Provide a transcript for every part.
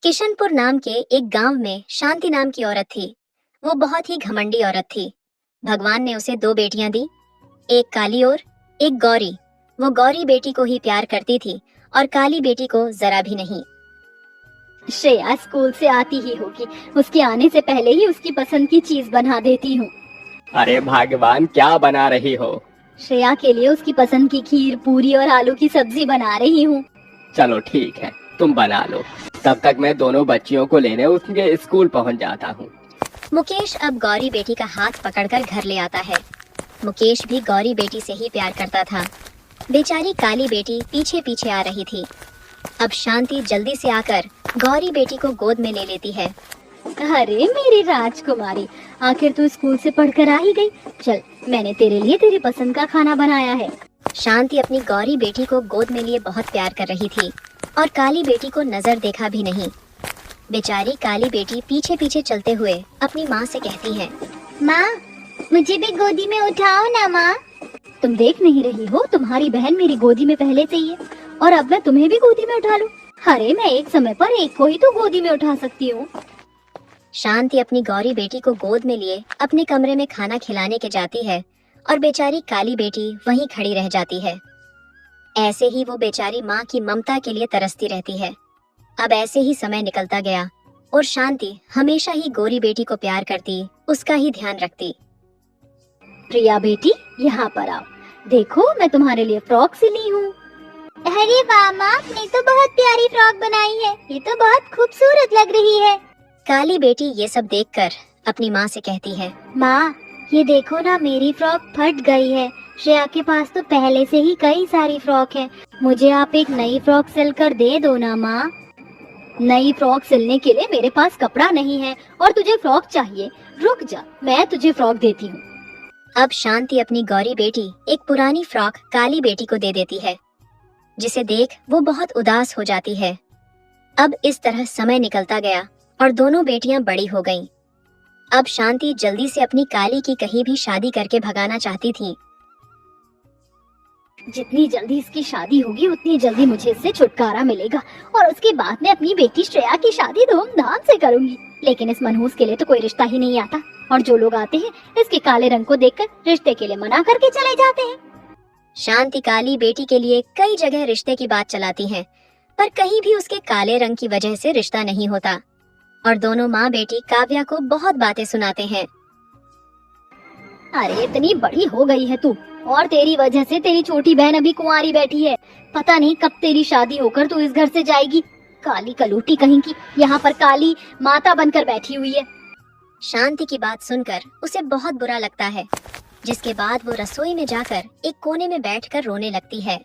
किशनपुर नाम के एक गांव में शांति नाम की औरत थी। वो बहुत ही घमंडी औरत थी। भगवान ने उसे दो बेटियां दी, एक काली और एक गौरी। वो गौरी बेटी को ही प्यार करती थी और काली बेटी को जरा भी नहीं। श्रेया स्कूल से आती ही होगी, उसके आने से पहले ही उसकी पसंद की चीज बना देती हूँ। अरे भगवान, क्या बना रही हो? श्रेया के लिए उसकी पसंद की खीर, पूरी और आलू की सब्जी बना रही हूँ। चलो ठीक है, तुम बना लो, तब तक मैं दोनों बच्चियों को लेने उसके स्कूल पहुंच जाता हूँ। मुकेश अब गौरी बेटी का हाथ पकड़कर घर ले आता है। मुकेश भी गौरी बेटी से ही प्यार करता था। बेचारी काली बेटी पीछे पीछे आ रही थी। अब शांति जल्दी से आकर गौरी बेटी को गोद में ले लेती है। अरे मेरी राजकुमारी, आखिर तू स्कूल से पढ़कर आ ही गई। चल, मैंने तेरे लिए तेरी पसंद का खाना बनाया है। शांति अपनी गौरी बेटी को गोद में लिए बहुत प्यार कर रही थी और काली बेटी को नजर देखा भी नहीं। बेचारी काली बेटी पीछे पीछे चलते हुए अपनी माँ से कहती है, माँ, मुझे भी गोदी में उठाओ ना माँ। तुम देख नहीं रही हो, तुम्हारी बहन मेरी गोदी में पहले से ही है और अब मैं तुम्हें भी गोदी में उठा लूं। अरे मैं एक समय पर एक को ही तो गोदी में उठा सकती हूँ। शांति अपनी गौरी बेटी को गोद में लिए अपने कमरे में खाना खिलाने के जाती है और बेचारी काली बेटी वहीं खड़ी रह जाती है। ऐसे ही वो बेचारी माँ की ममता के लिए तरसती रहती है। अब ऐसे ही समय निकलता गया और शांति हमेशा ही गौरी बेटी को प्यार करती, उसका ही ध्यान रखती। प्रिया बेटी, यहाँ पर आओ, देखो मैं तुम्हारे लिए फ्रॉक सिली हूँ। अरे वाह माँ, आपने तो बहुत प्यारी फ्रॉक बनाई है, ये तो बहुत खूबसूरत लग रही है। काली बेटी ये सब देखकर अपनी माँ से कहती है, माँ, ये देखो ना, मेरी फ्रॉक फट गई है। श्रेया के पास तो पहले से ही कई सारी फ्रॉक है, मुझे आप एक नई फ्रॉक सिल कर दे दो ना माँ। नई फ्रॉक सिलने के लिए मेरे पास कपड़ा नहीं है और तुझे फ्रॉक चाहिए। रुक जा, मैं तुझे फ्रॉक देती हूँ। अब शांति अपनी गौरी बेटी एक पुरानी फ्रॉक काली बेटी को दे देती है, जिसे देख वो बहुत उदास हो जाती है। अब इस तरह समय निकलता गया और दोनों बेटियां बड़ी हो गईं। अब शांति जल्दी से अपनी काली की कहीं भी शादी करके भगाना चाहती थी। जितनी जल्दी इसकी शादी होगी उतनी जल्दी मुझे इससे छुटकारा मिलेगा और उसके बाद मैं अपनी बेटी श्रेया की शादी धूमधाम से करूंगी। लेकिन इस मनहूस के लिए तो कोई रिश्ता ही नहीं आता और जो लोग आते हैं इसके काले रंग को देखकर रिश्ते के लिए मना करके चले जाते हैं। शांति काली बेटी के लिए कई जगह रिश्ते की बात चलाती है, पर कहीं भी उसके काले रंग की वजह से रिश्ता नहीं होता और दोनों माँ बेटी काव्या को बहुत बातें सुनाते हैं। अरे इतनी बड़ी हो गई है तू और तेरी वजह से तेरी छोटी बहन अभी कुंवारी बैठी है। पता नहीं कब तेरी शादी होकर तू इस घर से जाएगी। काली कलूटी कहीं की, यहाँ पर काली माता बनकर बैठी हुई है। शांति की बात सुनकर उसे बहुत बुरा लगता है, जिसके बाद वो रसोई में जाकर एक कोने में बैठकर रोने लगती है।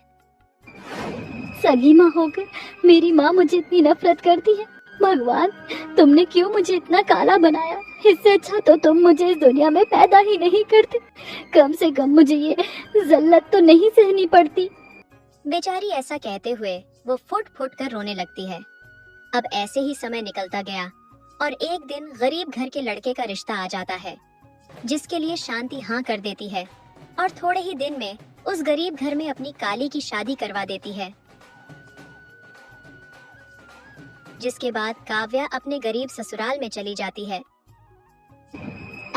सगी माँ होकर मेरी माँ मुझे इतनी नफरत करती है। भगवान, तुमने क्यों मुझे इतना काला बनाया? इससे अच्छा तो तुम मुझे इस दुनिया में पैदा ही नहीं करते। कम से कम मुझे ये जल्लत तो नहीं सहनी पड़ती। बेचारी ऐसा कहते हुए वो फुट फुट कर रोने लगती है। अब ऐसे ही समय निकलता गया और एक दिन गरीब घर के लड़के का रिश्ता आ जाता है, जिसके लिए शांति हाँ कर देती है और थोड़े ही दिन में उस गरीब घर में अपनी काली की शादी करवा देती है। जिसके बाद काव्या अपने गरीब ससुराल में चली जाती है।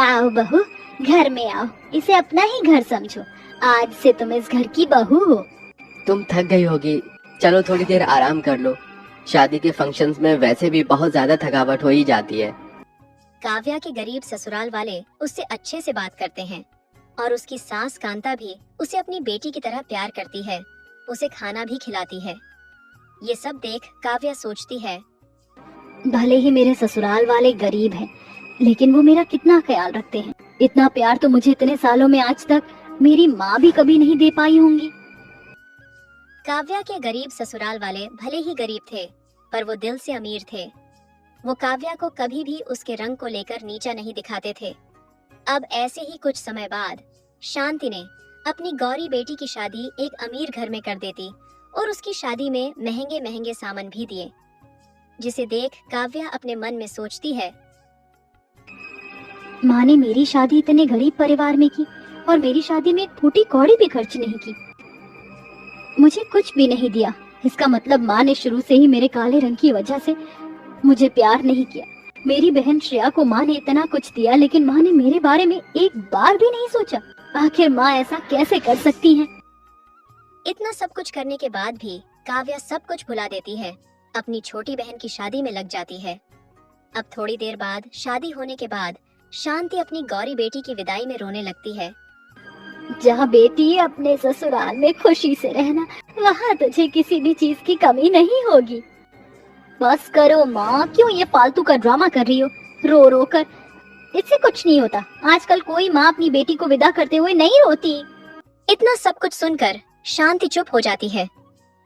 आओ बहू, घर में आओ, इसे अपना ही घर समझो। आज से तुम इस घर की बहू हो। तुम थक गई होगी, चलो थोड़ी देर आराम कर लो। शादी के फंक्शंस में वैसे भी बहुत ज्यादा थकावट हो ही जाती है। काव्या के गरीब ससुराल वाले उससे अच्छे से बात करते हैं और उसकी सास कांता भी उसे अपनी बेटी की तरह प्यार करती है, उसे खाना भी खिलाती है। ये सब देख काव्या सोचती है, भले ही मेरे ससुराल वाले गरीब हैं, लेकिन वो मेरा कितना ख्याल रखते हैं। इतना प्यार तो मुझे इतने सालों में आज तक मेरी माँ भी कभी नहीं दे पाई होंगी। काव्या के गरीब ससुराल वाले भले ही गरीब थे, पर वो दिल से अमीर थे। वो काव्या को कभी भी उसके रंग को लेकर नीचा नहीं दिखाते थे। अब ऐसे ही कुछ समय बाद शांति ने अपनी गौरी बेटी की शादी एक अमीर घर में कर देती और उसकी शादी में महंगे महंगे सामान भी दिए, जिसे देख काव्या अपने मन में सोचती है, माँ ने मेरी शादी इतने गरीब परिवार में की और मेरी शादी में एक फूटी कौड़ी भी खर्च नहीं की। मुझे कुछ भी नहीं दिया। इसका मतलब माँ ने शुरू से ही मेरे काले रंग की वजह से मुझे प्यार नहीं किया। मेरी बहन श्रेया को माँ ने इतना कुछ दिया, लेकिन माँ ने मेरे बारे में एक बार भी नहीं सोचा। आखिर माँ ऐसा कैसे कर सकती है? इतना सब कुछ करने के बाद भी काव्या सब कुछ भुला देती है। अपनी छोटी बहन की शादी में लग जाती है। अब थोड़ी देर बाद शादी होने के बाद शांति अपनी गौरी बेटी की विदाई में रोने लगती है। जहाँ बेटी अपने ससुराल में खुशी से रहना, वहाँ तुझे किसी भी चीज की कमी नहीं होगी। बस करो माँ, क्यों ये फालतू का ड्रामा कर रही हो रो रो कर? इससे कुछ नहीं होता। आजकल कोई माँ अपनी बेटी को विदा करते हुए नहीं रोती। इतना सब कुछ सुनकर शांति चुप हो जाती है,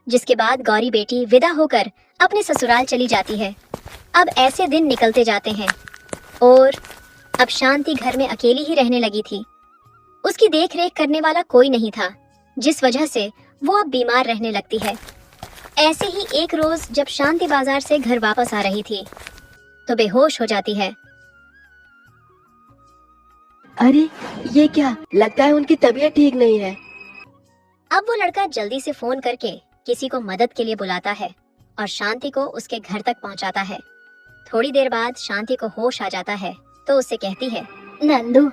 जिसके बाद गौरी बेटी विदा होकर अपने ससुराल चली जाती है। अब ऐसे दिन निकलते जाते हैं और अब शांति घर में अकेली ही रहने लगी थी। उसकी देख रेख करने वाला कोई नहीं था, जिस वजह से वो अब बीमार रहने लगती है। ऐसे ही एक रोज जब शांति बाजार से घर वापस आ रही थी तो बेहोश हो जाती है। अरे ये क्या, लगता है उनकी तबीयत ठीक नहीं है। अब वो लड़का जल्दी से फोन करके किसी को मदद के लिए बुलाता है और शांति को उसके घर तक पहुंचाता है। थोड़ी देर बाद शांति को होश आ जाता है तो उससे कहती है, नंदू,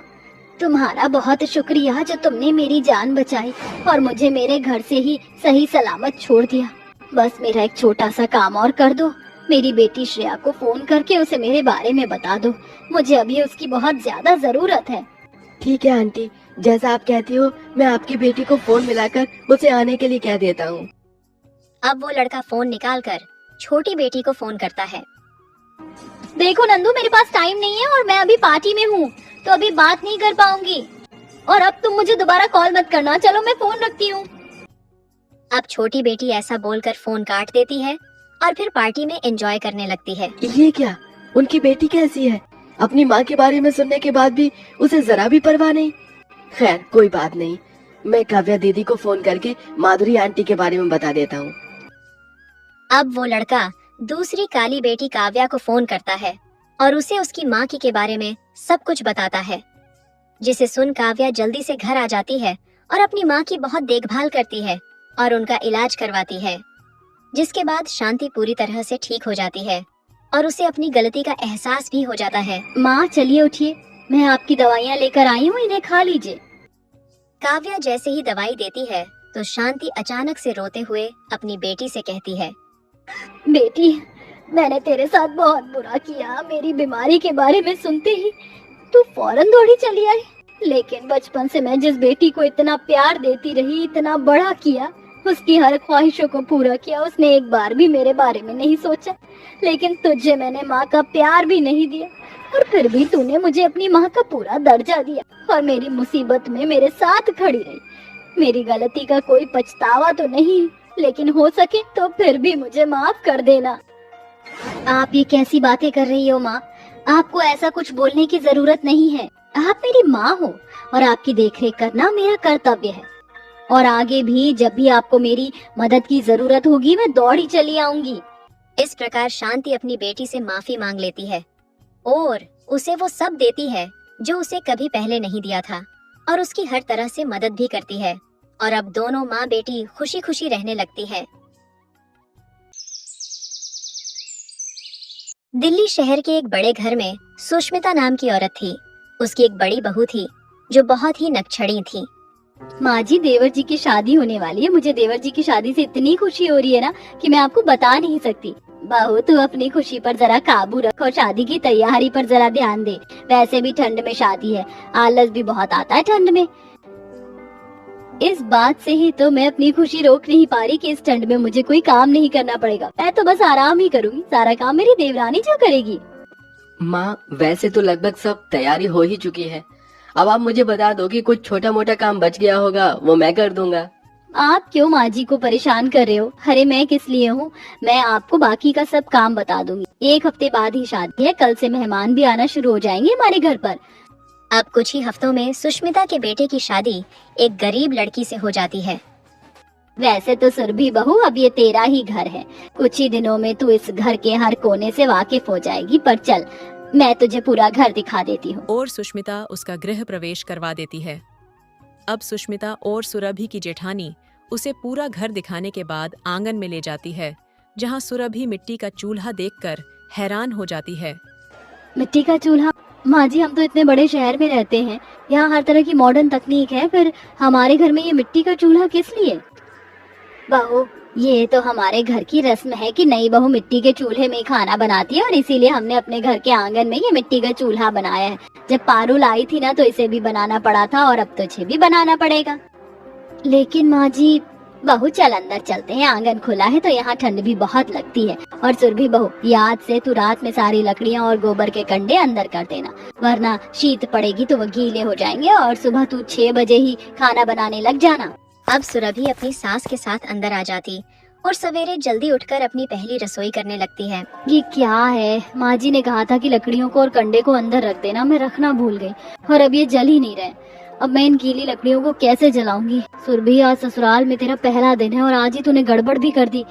तुम्हारा बहुत शुक्रिया जो तुमने मेरी जान बचाई और मुझे मेरे घर से ही सही सलामत छोड़ दिया। बस मेरा एक छोटा सा काम और कर दो। मेरी बेटी श्रेया को फोन करके उसे मेरे बारे में बता दो। मुझे अभी उसकी बहुत ज्यादा जरूरत है। ठीक है आंटी, जैसा आप कहती हो मैं आपकी बेटी को फोन मिलाकर उसे आने के लिए कह देता हूँ। अब वो लड़का फोन निकालकर छोटी बेटी को फोन करता है। देखो नंदू, मेरे पास टाइम नहीं है और मैं अभी पार्टी में हूँ, तो अभी बात नहीं कर पाऊंगी। और अब तुम मुझे दोबारा कॉल मत करना। चलो मैं फोन रखती हूँ। अब छोटी बेटी ऐसा बोलकर फोन काट देती है और फिर पार्टी में एंजॉय करने लगती है। ये क्या, उनकी बेटी कैसी है? अपनी माँ के बारे में सुनने के बाद भी उसे जरा भी परवाह नहीं। खैर कोई बात नहीं, मैं काव्या दीदी को फोन करके माधुरी आंटी के बारे में बता देता हूँ। अब वो लड़का दूसरी काली बेटी काव्या को फोन करता है और उसे उसकी माँ की के बारे में सब कुछ बताता है, जिसे सुन काव्या जल्दी से घर आ जाती है और अपनी माँ की बहुत देखभाल करती है और उनका इलाज करवाती है। जिसके बाद शांति पूरी तरह से ठीक हो जाती है और उसे अपनी गलती का एहसास भी हो जाता है। माँ चलिए उठिए, मैं आपकी दवाइयाँ लेकर आई हूँ, इन्हें खा लीजिए। काव्या जैसे ही दवाई देती है तो शांति अचानक से रोते हुए अपनी बेटी से कहती है, बेटी, मैंने तेरे साथ बहुत बुरा किया। मेरी बीमारी के बारे में सुनते ही तू फौरन दौड़ी चली आई। लेकिन बचपन से मैं जिस बेटी को इतना प्यार देती रही, इतना बड़ा किया, उसकी हर ख्वाहिशों को पूरा किया, उसने एक बार भी मेरे बारे में नहीं सोचा। लेकिन तुझे मैंने माँ का प्यार भी नहीं दिया और फिर भी तूने मुझे अपनी माँ का पूरा दर्जा दिया और मेरी मुसीबत में मेरे साथ खड़ी रही। मेरी गलती का कोई पछतावा तो नहीं, लेकिन हो सके तो फिर भी मुझे माफ कर देना। आप ये कैसी बातें कर रही हो माँ? आपको ऐसा कुछ बोलने की जरूरत नहीं है। आप मेरी माँ हो और आपकी देखरेख करना मेरा कर्तव्य है। और आगे भी जब भी आपको मेरी मदद की जरूरत होगी मैं दौड़ी चली आऊंगी। इस प्रकार शांति अपनी बेटी से माफी मांग लेती है और उसे वो सब देती है जो उसे कभी पहले नहीं दिया था और उसकी हर तरह से मदद भी करती है और अब दोनों माँ बेटी खुशी खुशी रहने लगती है। दिल्ली शहर के एक बड़े घर में सुष्मिता नाम की औरत थी। उसकी एक बड़ी बहू थी जो बहुत ही नकछड़ी थी। माँ जी, देवर जी की शादी होने वाली है। मुझे देवर जी की शादी से इतनी खुशी हो रही है ना कि मैं आपको बता नहीं सकती। बहू, तू अपनी खुशी पर जरा काबू रख और शादी की तैयारी पर जरा ध्यान दे। वैसे भी ठंड में शादी है, आलस भी बहुत आता है ठंड में। इस बात से ही तो मैं अपनी खुशी रोक नहीं पा रही कि इस ठंड में मुझे कोई काम नहीं करना पड़ेगा। मैं तो बस आराम ही करूंगी, सारा काम मेरी देवरानी जो करेगी। माँ, वैसे तो लगभग सब तैयारी हो ही चुकी है। अब आप मुझे बता दो कि कुछ छोटा मोटा काम बच गया होगा, वो मैं कर दूंगा। आप क्यों माँ जी को परेशान कर रहे हो? अरे मैं किस लिए हूँ, मैं आपको बाकी का सब काम बता दूंगी। 1 हफ्ते बाद ही शादी है, कल से मेहमान भी आना शुरू हो जाएंगे हमारे घर पर। अब कुछ ही हफ्तों में सुष्मिता के बेटे की शादी एक गरीब लड़की से हो जाती है। वैसे तो सुरभि बहू, अब ये तेरा ही घर है। कुछ ही दिनों में तू इस घर के हर कोने से वाकिफ हो जाएगी। पर चल, मैं तुझे पूरा घर दिखा देती हूँ। और सुष्मिता उसका गृह प्रवेश करवा देती है। अब सुष्मिता और सुरभि की जेठानी उसे पूरा घर दिखाने के बाद आंगन में ले जाती है, जहाँ सुरभि मिट्टी का चूल्हा देखकर हैरान हो जाती है। मिट्टी का चूल्हा? माँ जी, हम तो इतने बड़े शहर में रहते हैं, यहाँ हर तरह की मॉडर्न तकनीक है, फिर हमारे घर में ये मिट्टी का चूल्हा किस लिए? बहू, ये तो हमारे घर की रस्म है कि नई बहू मिट्टी के चूल्हे में खाना बनाती है, और इसीलिए हमने अपने घर के आंगन में ये मिट्टी का चूल्हा बनाया है। जब पारुल आई थी ना, तो इसे भी बनाना पड़ा था, और अब तो इसे भी बनाना पड़ेगा। लेकिन माँ जी, बहू चल अंदर चलते हैं, आंगन खुला है तो यहाँ ठंड भी बहुत लगती है। और सुरभि बहू, याद से तू रात में सारी लकड़ियाँ और गोबर के कंडे अंदर कर देना, वरना शीत पड़ेगी तो वो गीले हो जाएंगे, और सुबह तू 6 बजे ही खाना बनाने लग जाना। अब सुरभि अपनी सास के साथ अंदर आ जाती और सवेरे जल्दी उठकर अपनी पहली रसोई करने लगती है। ये क्या है? माँ जी ने कहा था कि लकड़ियों को और कंडे को अंदर रख देना, मैं रखना भूल गई, और अब ये जल ही नहीं रहे। अब मैं इन गीली लकड़ियों को कैसे जलाऊंगी? सुरभि, आज ससुराल में तेरा पहला दिन है और आज ही तूने गड़बड़ भी कर दी।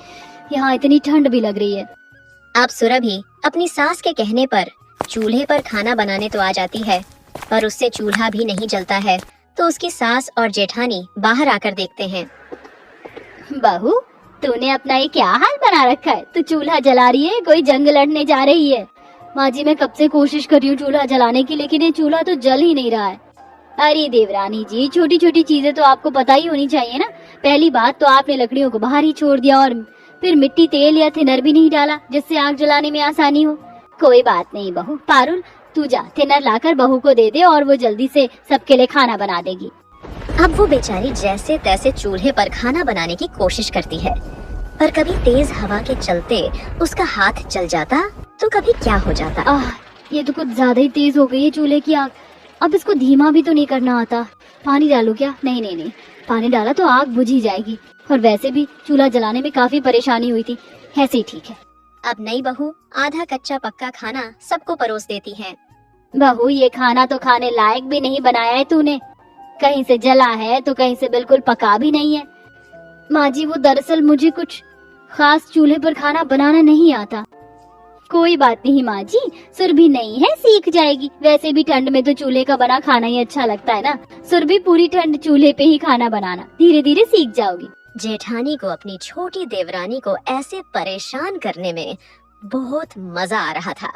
यहाँ इतनी ठंड भी लग रही है। अब सुरभि अपनी सास के कहने पर चूल्हे पर खाना बनाने तो आ जाती है, पर उससे चूल्हा भी नहीं जलता है। तो उसकी सास और जेठानी बाहर आकर देखते हैं। बहू, तूने अपना ये क्या हाल बना रखा है? तू चूल्हा जला रही है, कोई जंग लड़ने जा रही है? माँ जी, मैं कब से कोशिश कर रही हूँ चूल्हा जलाने की, लेकिन ये चूल्हा तो जल ही नहीं रहा है। अरे देवरानी जी, छोटी छोटी चीजें तो आपको पता ही होनी चाहिए ना। पहली बात तो आपने लकड़ियों को बाहर ही छोड़ दिया, और फिर मिट्टी, तेल या थिनर भी नहीं डाला जिससे आग जलाने में आसानी हो। कोई बात नहीं बहू, पारुल तू जा, थिनर लाकर बहू को दे दे और वो जल्दी से सबके लिए खाना बना देगी। अब वो बेचारी जैसे तैसे चूल्हे पर खाना बनाने की कोशिश करती है, पर कभी तेज हवा के चलते उसका हाथ जल जाता तो कभी क्या हो जाता। ये तो कुछ ज्यादा ही तेज हो गई है चूल्हे की आग। अब इसको धीमा भी तो नहीं करना आता। पानी डालू क्या? नहीं नहीं नहीं, पानी डाला तो आग बुझ ही जाएगी, और वैसे भी चूल्हा जलाने में काफी परेशानी हुई थी, ऐसे ही ठीक है। अब नई बहू आधा कच्चा पक्का खाना सबको परोस देती है। बहू, ये खाना तो खाने लायक भी नहीं बनाया है तूने, कहीं से जला है तो कहीं से बिल्कुल पका भी नहीं है। माँ जी, वो दरअसल मुझे कुछ खास चूल्हे पर खाना बनाना नहीं आता। कोई बात नहीं माँ जी, सुरभि नहीं है, सीख जाएगी। वैसे भी ठंड में तो चूल्हे का बना खाना ही अच्छा लगता है ना। सुरभि, पूरी ठंड चूल्हे पे ही खाना बनाना, धीरे धीरे सीख जाओगी। जेठानी को अपनी छोटी देवरानी को ऐसे परेशान करने में बहुत मजा आ रहा था।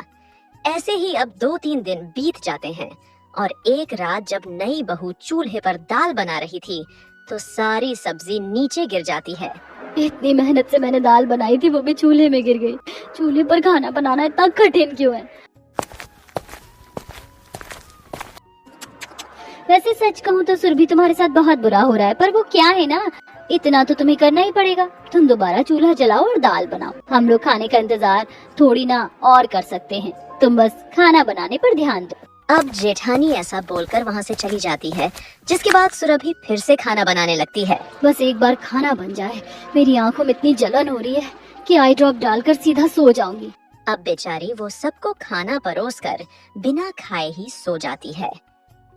ऐसे ही अब 2-3 दिन बीत जाते हैं, और एक रात जब नई बहू चूल्हे पर दाल बना रही थी तो सारी सब्जी नीचे गिर जाती है। इतनी मेहनत से मैंने दाल बनाई थी, वो भी चूल्हे में गिर गई। चूल्हे पर खाना बनाना इतना कठिन क्यों है? वैसे सच कहूँ तो सुरभि, तुम्हारे साथ बहुत बुरा हो रहा है, पर वो क्या है ना, इतना तो तुम्हें करना ही पड़ेगा। तुम दोबारा चूल्हा जलाओ और दाल बनाओ। हम लोग खाने का इंतजार थोड़ी ना और कर सकते हैं, तुम बस खाना बनाने पर ध्यान दो। अब जेठानी ऐसा बोलकर वहाँ से चली जाती है, जिसके बाद सुरभि फिर से खाना बनाने लगती है। बस एक बार खाना बन जाए, मेरी आंखों में इतनी जलन हो रही है कि आई ड्रॉप डालकर सीधा सो जाऊंगी। अब बेचारी वो सबको खाना परोसकर बिना खाए ही सो जाती है।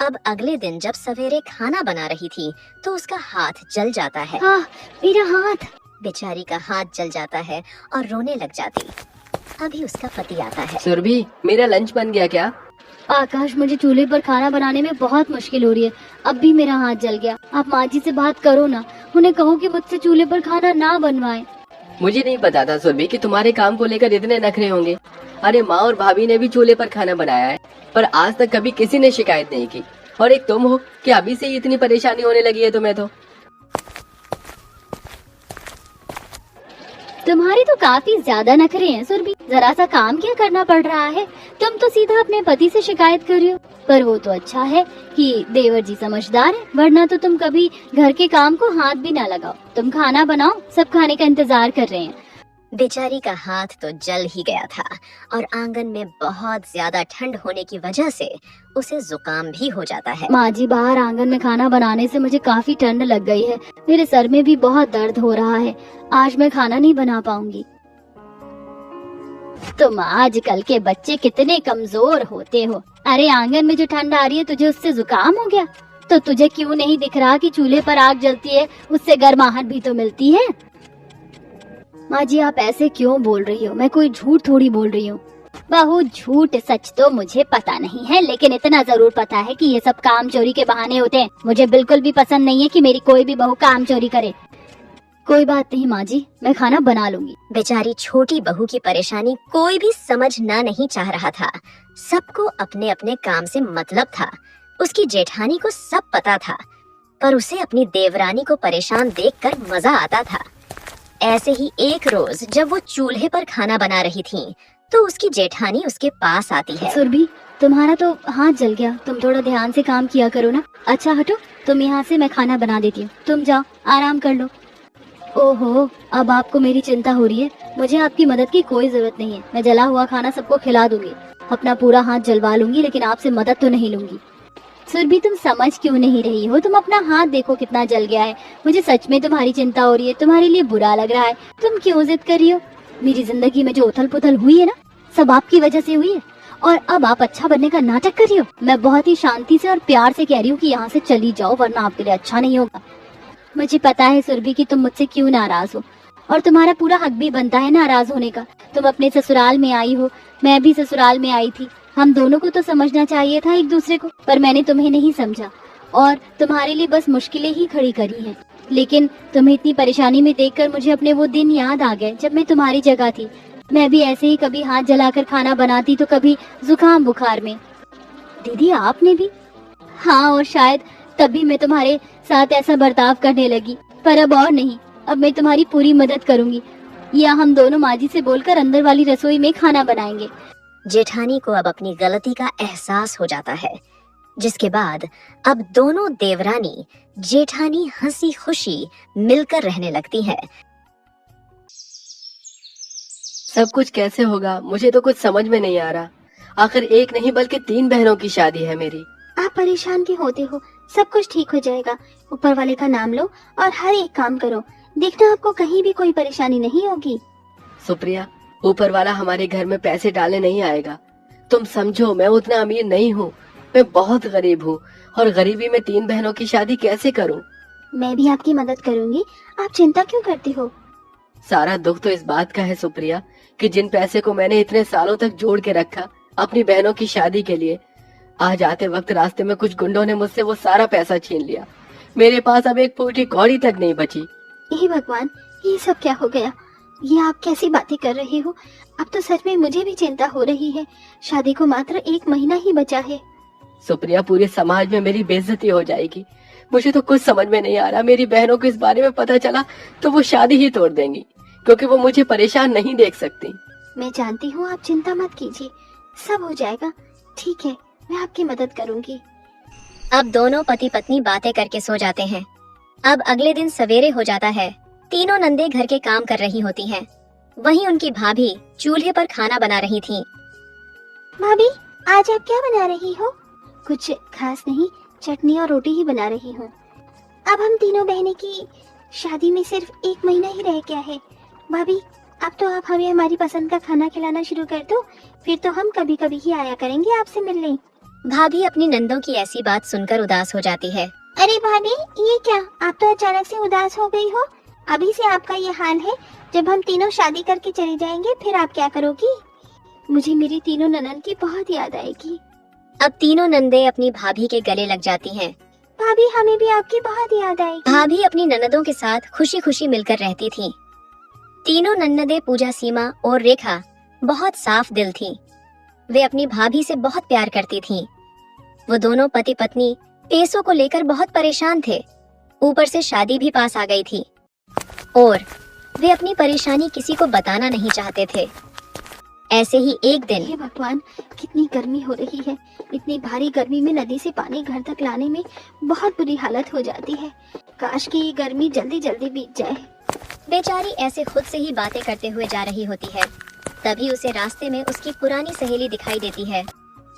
अब अगले दिन जब सवेरे खाना बना रही थी तो उसका हाथ जल जाता है। मेरा हाथ! बेचारी का हाथ जल जाता है और रोने लग जाती। अभी उसका पति आता है। सुरभि, मेरा लंच बन गया क्या? आकाश, मुझे चूल्हे पर खाना बनाने में बहुत मुश्किल हो रही है, अब भी मेरा हाथ जल गया। आप माँ जी से बात करो ना, उन्हें कहो कि मुझसे चूल्हे पर खाना ना बनवाएं। मुझे नहीं पता था सुरभि कि तुम्हारे काम को लेकर इतने नखरे होंगे। अरे माँ और भाभी ने भी चूल्हे पर खाना बनाया है, पर आज तक कभी किसी ने शिकायत नहीं की। और एक तुम हो कि अभी से ही इतनी परेशानी होने लगी है तुम्हें तो। तुम्हारी तो काफी ज्यादा नखरे हैं सुरभि, जरा सा काम क्या करना पड़ रहा है? तुम तो सीधा अपने पति से शिकायत कर रही हो। पर वो तो अच्छा है कि देवर जी समझदार है, वरना तो तुम कभी घर के काम को हाथ भी ना लगाओ। तुम खाना बनाओ, सब खाने का इंतजार कर रहे हैं। बेचारी का हाथ तो जल ही गया था, और आंगन में बहुत ज्यादा ठंड होने की वजह से उसे जुकाम भी हो जाता है। माँ जी, बाहर आंगन में खाना बनाने से मुझे काफी ठंड लग गई है, मेरे सर में भी बहुत दर्द हो रहा है। आज मैं खाना नहीं बना पाऊंगी। तुम आजकल के बच्चे कितने कमजोर होते हो। अरे आंगन में जो ठंड आ रही है, तुझे उससे जुकाम हो गया? तो तुझे क्यों नहीं दिख रहा कि चूल्हे पर आग जलती है, उससे गर्माहट भी तो मिलती है। माँ जी, आप ऐसे क्यों बोल रही हो? मैं कोई झूठ थोड़ी बोल रही हूँ। बहू, झूठ सच तो मुझे पता नहीं है, लेकिन इतना जरूर पता है कि ये सब काम चोरी के बहाने होते हैं। मुझे बिल्कुल भी पसंद नहीं है कि मेरी कोई भी बहू काम चोरी करे। कोई बात नहीं माँ जी, मैं खाना बना लूंगी। बेचारी छोटी बहू की परेशानी कोई भी समझना नहीं चाह रहा था। सबको अपने अपने काम से मतलब था। उसकी जेठानी को सब पता था, पर उसे अपनी देवरानी को परेशान देखकर मजा आता था। ऐसे ही एक रोज जब वो चूल्हे पर खाना बना रही थी, तो उसकी जेठानी उसके पास आती है। सुरभि, तुम्हारा तो हाथ जल गया, तुम थोड़ा ध्यान से काम किया करो ना। अच्छा हटो, तुम यहाँ से, मैं खाना बना देती हूँ, तुम जाओ आराम कर लो। ओहो, अब आपको मेरी चिंता हो रही है। मुझे आपकी मदद की कोई जरूरत नहीं है। मैं जला हुआ खाना सबको खिला दूंगी, अपना पूरा हाथ जलवा लूंगी, लेकिन आपसे मदद तो नहीं लूंगी। सुरभि, तुम समझ क्यों नहीं रही हो? तुम अपना हाथ देखो कितना जल गया है। मुझे सच में तुम्हारी चिंता हो रही है, तुम्हारे लिए बुरा लग रहा है। तुम क्यों जिद कर रही हो? मेरी जिंदगी में जो उथल पुथल हुई है ना, सब आपकी वजह से हुई है, और अब आप अच्छा बनने का नाटक कर रही हो। मैं बहुत ही शांति से और प्यार से कह रही हूँ कि यहाँ से चली जाओ, वरना आपके लिए अच्छा नहीं होगा। मुझे पता है सुरभि कि तुम मुझसे क्यों नाराज हो, और तुम्हारा पूरा हक भी बनता है नाराज होने का। तुम अपने ससुराल में आई हो, मैं भी ससुराल में आई थी। हम दोनों को तो समझना चाहिए था एक दूसरे को, पर मैंने तुम्हें नहीं समझा और तुम्हारे लिए बस मुश्किलें ही खड़ी करी हैं। लेकिन तुम्हें इतनी परेशानी में देखकर मुझे अपने वो दिन याद आ गए जब मैं तुम्हारी जगह थी। मैं भी ऐसे ही कभी हाथ जलाकर खाना बनाती तो कभी जुकाम बुखार में। दीदी, आपने भी? हाँ, और शायद तभी मैं तुम्हारे साथ ऐसा बर्ताव करने लगी, पर अब और नहीं। अब मैं तुम्हारी पूरी मदद करूंगी, या हम दोनों माजी से बोलकर अंदर वाली रसोई में खाना बनाएंगे। जेठानी को अब अपनी गलती का एहसास हो जाता है, जिसके बाद अब दोनों देवरानी जेठानी हंसी खुशी मिलकर रहने लगती है। सब कुछ कैसे होगा, मुझे तो कुछ समझ में नहीं आ रहा। आखिर एक नहीं बल्कि 3 बहनों की शादी है मेरी। आप परेशान क्यों होते हो? सब कुछ ठीक हो जाएगा। ऊपर वाले का नाम लो और हर एक काम करो, देखना आपको कहीं भी कोई परेशानी नहीं होगी। सुप्रिया, ऊपर वाला हमारे घर में पैसे डालने नहीं आएगा। तुम समझो, मैं उतना अमीर नहीं हूँ, मैं बहुत गरीब हूँ, और गरीबी में 3 बहनों की शादी कैसे करूँ? मैं भी आपकी मदद करूंगी, आप चिंता क्यों करती हो? सारा दुख तो इस बात का है सुप्रिया कि जिन पैसे को मैंने इतने सालों तक जोड़ के रखा अपनी बहनों की शादी के लिए, आज आते वक्त रास्ते में कुछ गुंडों ने मुझसे वो सारा पैसा छीन लिया। मेरे पास अब एक फूटी कौड़ी तक नहीं बची। हे भगवान, ये सब क्या हो गया? ये आप कैसी बातें कर रहे हो? अब तो सच में मुझे भी चिंता हो रही है। शादी को मात्र 1 महीना ही बचा है। सुप्रिया, पूरे समाज में मेरी बेइज्जती हो जाएगी। मुझे तो कुछ समझ में नहीं आ रहा। मेरी बहनों को इस बारे में पता चला तो वो शादी ही तोड़ देंगी, क्योंकि वो मुझे परेशान नहीं देख सकती। मैं जानती हूँ, आप चिंता मत कीजिए, सब हो जाएगा। ठीक है, मैं आपकी मदद करूंगी। अब दोनों पति पत्नी बातें करके सो जाते हैं। अब अगले दिन सवेरे हो जाता है। तीनों नंदे घर के काम कर रही होती हैं। वहीं उनकी भाभी चूल्हे पर खाना बना रही थी। भाभी, आज आप क्या बना रही हो? कुछ खास नहीं, चटनी और रोटी ही बना रही हूँ। अब हम तीनों बहनें की शादी में सिर्फ 1 महीना ही रह गया है। भाभी, अब तो आप हमें हमारी पसंद का खाना खिलाना शुरू कर दो, फिर तो हम कभी कभी ही आया करेंगे आपसे मिलने। भाभी अपनी नंदों की ऐसी बात सुनकर उदास हो जाती है। अरे भाभी, ये क्या, आप तो अचानक से उदास हो गई हो? अभी से आपका ये हाल है, जब हम तीनों शादी करके चले जाएंगे फिर आप क्या करोगी? मुझे मेरी तीनों ननद की बहुत याद आएगी। अब तीनों नंदे अपनी भाभी के गले लग जाती हैं। भाभी, हमें भी आपकी बहुत याद आएगी। भाभी अपनी ननदों के साथ खुशी खुशी मिलकर रहती थी। तीनों नन्नदे पूजा, सीमा और रेखा बहुत साफ दिल थी। वे अपनी भाभी से बहुत प्यार करती थीं। वो दोनों पति पत्नी पैसों को लेकर बहुत परेशान थे। ऊपर से शादी भी पास आ गई थी और वे अपनी परेशानी किसी को बताना नहीं चाहते थे। ऐसे ही एक दिन, हे भगवान, कितनी गर्मी हो रही है। इतनी भारी गर्मी में नदी से पानी घर तक लाने में बहुत बुरी हालत हो जाती है। काश कि ये गर्मी जल्दी जल्दी बीत जाए। बेचारी ऐसे खुद से ही बातें करते हुए जा रही होती है। तभी उसे रास्ते में उसकी पुरानी सहेली दिखाई देती है।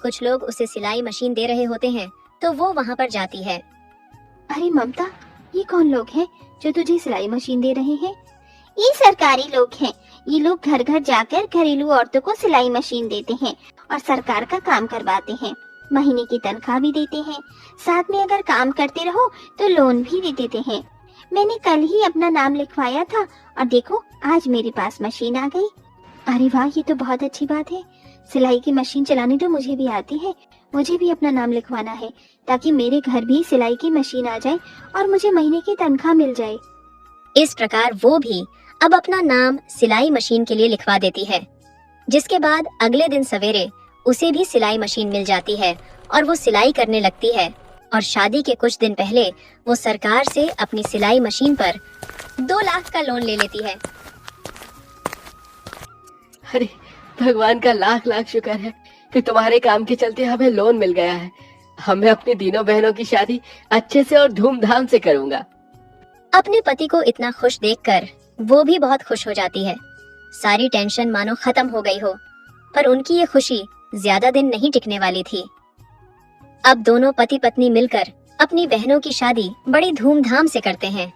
कुछ लोग उसे सिलाई मशीन दे रहे होते हैं तो वो वहाँ पर जाती है। अरे ममता, ये कौन लोग हैं जो तुझे सिलाई मशीन दे रहे हैं? ये सरकारी लोग हैं। ये लोग घर घर जाकर घरेलू औरतों को सिलाई मशीन देते हैं और सरकार का काम करवाते हैं। महीने की तनख्वाह भी देते हैं, साथ में अगर काम करते रहो तो लोन भी दे देते हैं। मैंने कल ही अपना नाम लिखवाया था और देखो, आज मेरे पास मशीन आ गई। अरे वाह, ये तो बहुत अच्छी बात है। सिलाई की मशीन चलानी तो मुझे भी आती है। मुझे भी अपना नाम लिखवाना है ताकि मेरे घर भी सिलाई की मशीन आ जाए और मुझे महीने की तनख्वाह मिल जाए। इस प्रकार वो भी अब अपना नाम सिलाई मशीन के लिए लिखवा देती है, जिसके बाद अगले दिन सवेरे उसे भी सिलाई मशीन मिल जाती है और वो सिलाई करने लगती है। और शादी के कुछ दिन पहले वो सरकार से अपनी सिलाई मशीन पर 2 लाख का लोन ले लेती है। अरे भगवान का लाख लाख शुक्र है कि तुम्हारे काम के चलते हमें लोन मिल गया है। हमें अपनी तीनों बहनों की शादी अच्छे से और धूमधाम से करूंगा। अपने पति को इतना खुश देखकर वो भी बहुत खुश हो जाती है। सारी टेंशन मानो खत्म हो गई हो, पर उनकी ये खुशी ज्यादा दिन नहीं टिकने वाली थी। अब दोनों पति पत्नी मिलकर अपनी बहनों की शादी बड़ी धूमधाम से करते हैं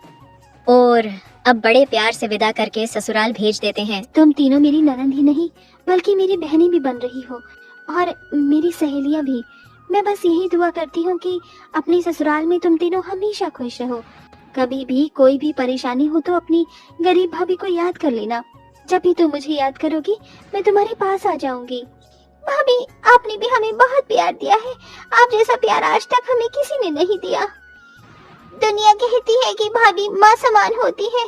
और अब बड़े प्यार से विदा करके ससुराल भेज देते हैं। तुम तीनों मेरी ननद ही नहीं बल्कि मेरी बहनें भी बन रही हो और मेरी सहेलियां भी। मैं बस यही दुआ करती हूँ कि अपने ससुराल में तुम तीनों हमेशा खुश रहो। कभी भी कोई भी परेशानी हो तो अपनी गरीब भाभी को याद कर लेना। जब भी तुम मुझे याद करोगी मैं तुम्हारे पास आ जाऊंगी। भाभी, आपने भी हमें बहुत प्यार दिया है। आप जैसा प्यार आज तक हमें किसी ने नहीं दिया। दुनिया कहती है कि भाभी माँ समान होती है।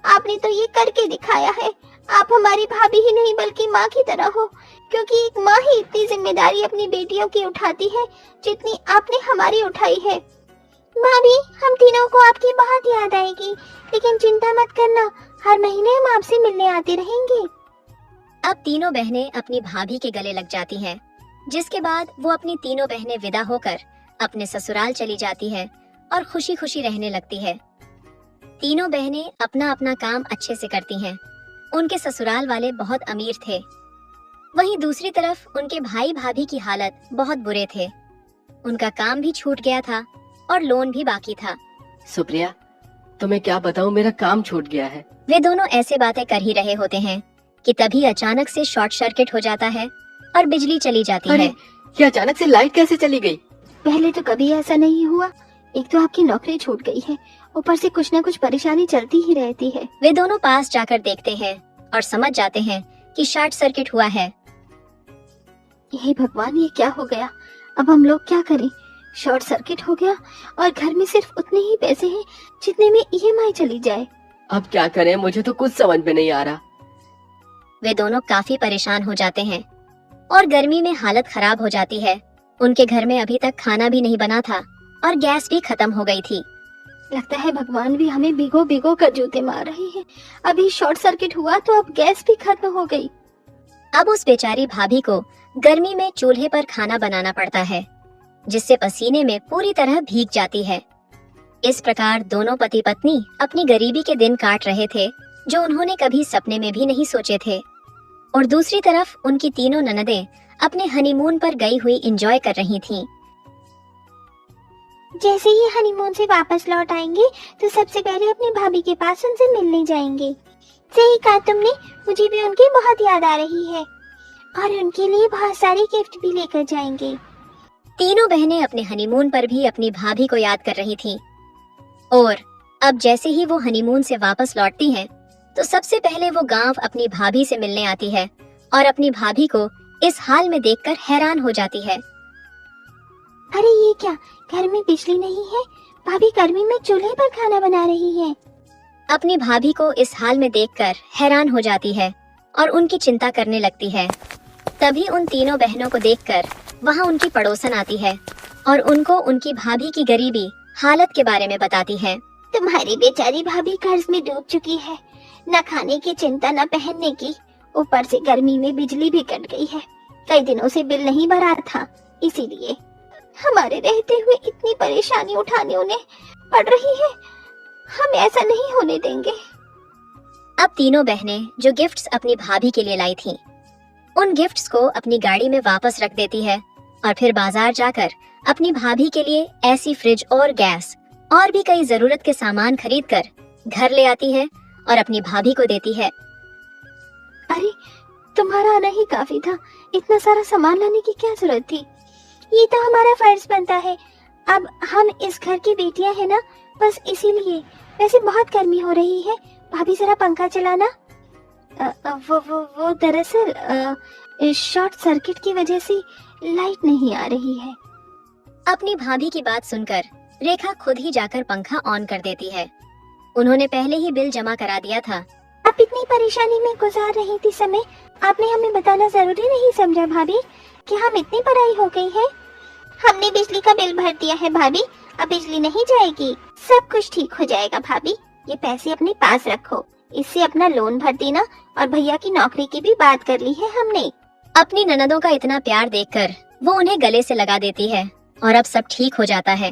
आपने तो ये करके दिखाया है। आप हमारी भाभी ही नहीं बल्कि माँ की तरह हो, क्योंकि एक माँ ही इतनी जिम्मेदारी अपनी बेटियों की उठाती है जितनी आपने हमारी उठाई है। भाभी, हम तीनों को आपकी बहुत याद आएगी, लेकिन चिंता मत करना, हर महीने हम आपसे मिलने आते रहेंगे। अब तीनों बहनें अपनी भाभी के गले लग जाती हैं, जिसके बाद वो अपनी तीनों बहनें विदा होकर अपने ससुराल चली जाती है और खुशी खुशी रहने लगती है। तीनों बहनें अपना अपना काम अच्छे से करती हैं। उनके ससुराल वाले बहुत अमीर थे। वहीं दूसरी तरफ उनके भाई भाभी की हालत बहुत बुरे थे। उनका काम भी छूट गया था और लोन भी बाकी था। सुप्रिया, तुम्हें क्या बताऊं, मेरा काम छूट गया है। वे दोनों ऐसे बातें कर ही रहे होते हैं कि तभी अचानक से शॉर्ट सर्किट हो जाता है और बिजली चली जाती अरे, है। ये अचानक से लाइट कैसे चली गई? पहले तो कभी ऐसा नहीं हुआ। एक तो आपकी नौकरी छूट गई है, ऊपर से कुछ न कुछ परेशानी चलती ही रहती है। वे दोनों पास जाकर देखते हैं और समझ जाते हैं कि शॉर्ट सर्किट हुआ है। हे भगवान, ये क्या हो गया? अब हम लोग क्या करें? शॉर्ट सर्किट हो गया और घर में सिर्फ उतने ही पैसे हैं जितने में ईएमआई चली जाए। अब क्या करें, मुझे तो कुछ समझ में नहीं आ रहा। वे दोनों काफी परेशान हो जाते हैं और गर्मी में हालत खराब हो जाती है। उनके घर में अभी तक खाना भी नहीं बना था और गैस भी खत्म हो गई थी। लगता है भगवान भी हमें भिगो भिगो कर जूते मार रहे हैं। अभी शॉर्ट सर्किट हुआ तो अब गैस भी खत्म हो गई। अब उस बेचारी भाभी को गर्मी में चूल्हे पर खाना बनाना पड़ता है, जिससे पसीने में पूरी तरह भीग जाती है। इस प्रकार दोनों पति पत्नी अपनी गरीबी के दिन काट रहे थे, जो उन्होंने कभी सपने में भी नहीं सोचे थे। और दूसरी तरफ उनकी तीनों ननदें अपने हनीमून पर गई हुई एंजॉय कर रही थीं। जैसे ही हनीमून से वापस लौट आएंगे तो सबसे पहले अपनी भाभी के पास उनसे मिलने जाएंगे। सही कहा तुमने, मुझे भी उनकी बहुत याद आ रही है और उनके लिए बहुत सारे गिफ्ट भी लेकर जाएंगे। तीनों बहनें अपने हनीमून पर भी अपनी भाभी को याद कर रही थीं। और अब जैसे ही वो हनीमून से वापस लौटती हैं, तो सबसे पहले वो गांव अपनी भाभी से मिलने आती है और अपनी भाभी को इस हाल में देखकर हैरान हो जाती है। अरे ये क्या, घर में बिजली नहीं है, भाभी गर्मी में चूल्हे पर खाना बना रही है। अपनी भाभी को इस हाल में देखकर हैरान हो जाती है और उनकी चिंता करने लगती है। तभी उन तीनों बहनों को देखकर वहां उनकी पड़ोसन आती है और उनको उनकी भाभी की गरीबी हालत के बारे में बताती है। तुम्हारी बेचारी भाभी कर्ज में डूब चुकी है, न खाने की चिंता न पहनने की, ऊपर से गर्मी में बिजली भी कट गई है। कई दिनों से बिल नहीं भरा था, इसीलिए हमारे रहते हुए इतनी परेशानी उठानी उन्हें पड़ रही है। हम ऐसा नहीं होने देंगे। अब तीनों बहनें जो गिफ्ट्स अपनी भाभी के लिए लाई थीं, उन गिफ्ट्स को अपनी गाड़ी में वापस रख देती है और फिर बाजार जाकर अपनी भाभी के लिए ऐसी फ्रिज और गैस और भी कई जरूरत के सामान खरीदकर घर ले आती है और अपनी भाभी को देती है। अरे, तुम्हारा आना ही काफी था, इतना सारा सामान लाने की क्या जरूरत थी? ये तो हमारा फर्ज बनता है। अब हम इस घर की बेटियां हैं ना, बस इसीलिए। वैसे बहुत गर्मी हो रही है, भाभी जरा पंखा चलाना। वो दरअसल शॉर्ट सर्किट की वजह से लाइट नहीं आ रही है। अपनी भाभी की बात सुनकर रेखा खुद ही जाकर पंखा ऑन कर देती है उन्होंने पहले ही बिल जमा करा दिया था। आप इतनी परेशानी में गुजार रही थी समय, आपने हमें बताना जरूरी नहीं समझा भाभी कि हम इतनी पढ़ाई हो गई है। हमने बिजली का बिल भर दिया है भाभी, अब बिजली नहीं जाएगी, सब कुछ ठीक हो जाएगा भाभी। ये पैसे अपने पास रखो, इससे अपना लोन भर देना और भैया की नौकरी की भी बात कर ली है हमने। अपनी ननदों का इतना प्यार देखकर वो उन्हें गले से लगा देती है और अब सब ठीक हो जाता है।